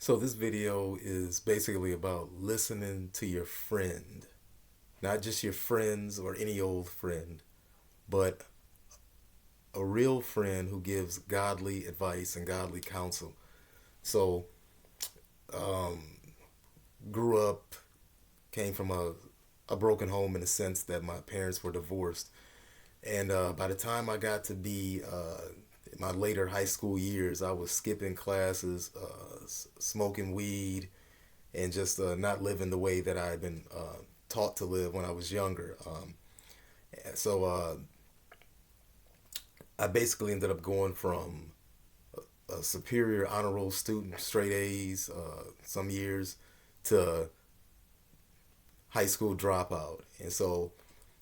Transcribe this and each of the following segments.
So this video is basically about listening to your friend, not just your friends or any old friend, but a real friend who gives godly advice and godly counsel. So, grew up, came from a broken home in the sense that my parents were divorced. And by the time I got to be in my later high school years, I was skipping classes, smoking weed, and just not living the way that I had been taught to live when I was younger. So I basically ended up going from a superior honor roll student, straight A's, some years, to high school dropout. And so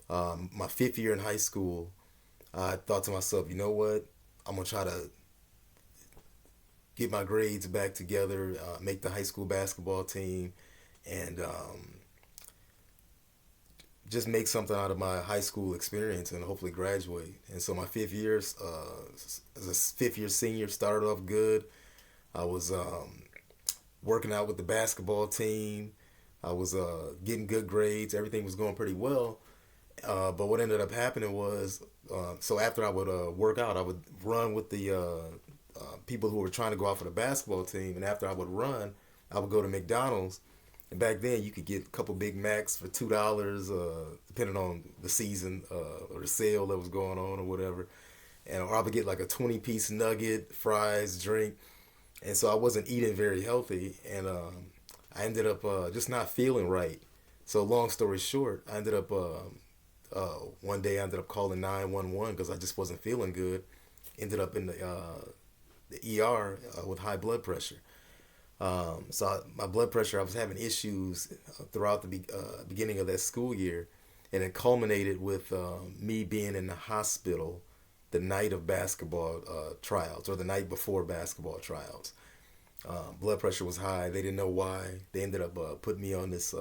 my fifth year in high school, I thought to myself, you know what? I'm gonna try to get my grades back together, make the high school basketball team, and just make something out of my high school experience and hopefully graduate. And so my fifth year, as a fifth year senior, started off good. I was working out with the basketball team. I was getting good grades. Everything was going pretty well. But what ended up happening was, so after I would work out, I would run with the people who were trying to go out for the basketball team. And after I would run, I would go to McDonald's. And back then, you could get a couple Big Macs for $2, depending on the season or the sale that was going on or whatever. And or I would get like a 20-piece nugget, fries, drink. And so I wasn't eating very healthy, and I ended up just not feeling right. So long story short, I ended up one day I ended up calling 911 because I just wasn't feeling good. Ended up in the ER with high blood pressure. My blood pressure, I was having issues throughout the beginning of that school year, and it culminated with me being in the hospital the night of basketball tryouts or the night before basketball tryouts. Blood pressure was high. They didn't know why. They ended up putting me on this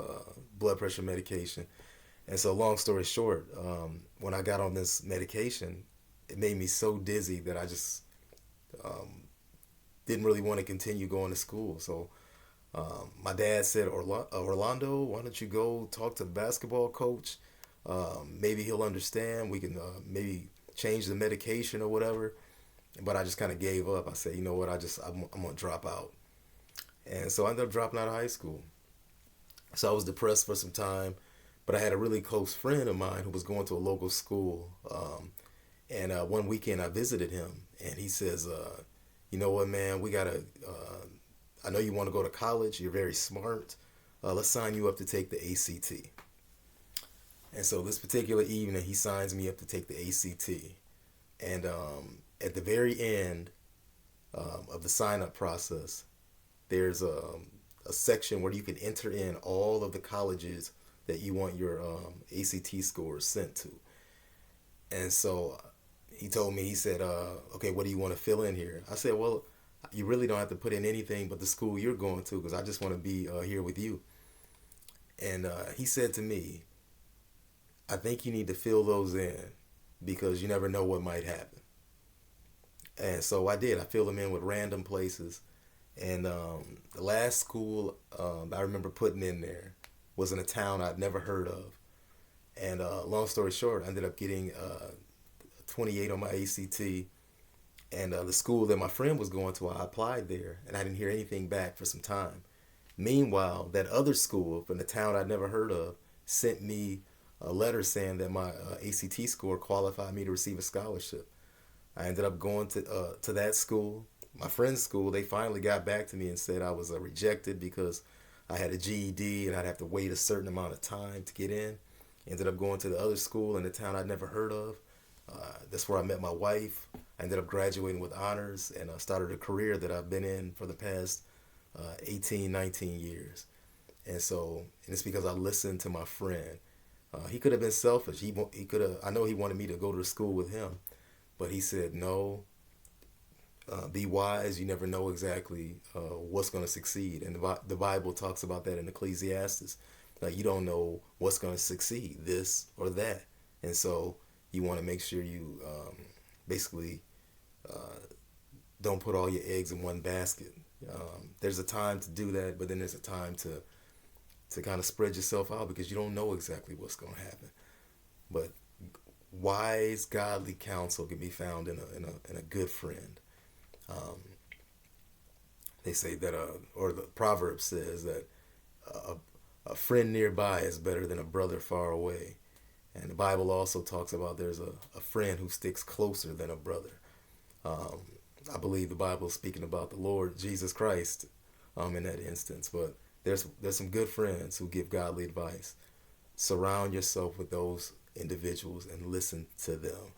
blood pressure medication. And so, long story short, when I got on this medication, it made me so dizzy that I just didn't really want to continue going to school. So my dad said, Orlando, why don't you go talk to the basketball coach? Maybe he'll understand. We can maybe change the medication or whatever. But I just kind of gave up. I said, you know what? I'm gonna drop out. And so I ended up dropping out of high school. So I was depressed for some time. But I had a really close friend of mine who was going to a local school. And one weekend I visited him, and he says, you know what, man, we gotta. I know you want to go to college. You're very smart. Let's sign you up to take the ACT. And so this particular evening, he signs me up to take the ACT. And at the very end of the sign up process, there's a section where you can enter in all of the colleges that you want your ACT scores sent to. And so he told me, he said, okay, what do you want to fill in here? I said, well, you really don't have to put in anything but the school you're going to because I just want to be here with you. And he said to me, I think you need to fill those in because you never know what might happen. And so I did. I filled them in with random places. And the last school I remember putting in there was in a town I'd never heard of. And long story short, I ended up getting 28 on my ACT. And the school that my friend was going to, I applied there, and I didn't hear anything back for some time. Meanwhile, that other school from the town I'd never heard of sent me a letter saying that my ACT score qualified me to receive a scholarship. I ended up going to that school. My friend's school, they finally got back to me and said I was rejected because I had a GED and I'd have to wait a certain amount of time to get in. Ended up going to the other school in the town I'd never heard of. That's where I met my wife. I ended up graduating with honors and started a career that I've been in for the past 18, 19 years. And so, and it's because I listened to my friend. He could have been selfish. He could have. I know he wanted me to go to school with him, but he said no. Be wise. You never know exactly what's going to succeed, and the Bible talks about that in Ecclesiastes. Like you don't know what's going to succeed, this or that, and so you want to make sure you basically don't put all your eggs in one basket. There's a time to do that, but then there's a time to kind of spread yourself out because you don't know exactly what's going to happen. But wise, godly counsel can be found in a good friend. Um, they say that, or the proverb says that a, a friend nearby is better than a brother far away. And the Bible also talks about there's a friend who sticks closer than a brother. Um, I believe the Bible is speaking about the Lord Jesus Christ in that instance. But there's some good friends who give godly advice. Surround yourself with those individuals and listen to them.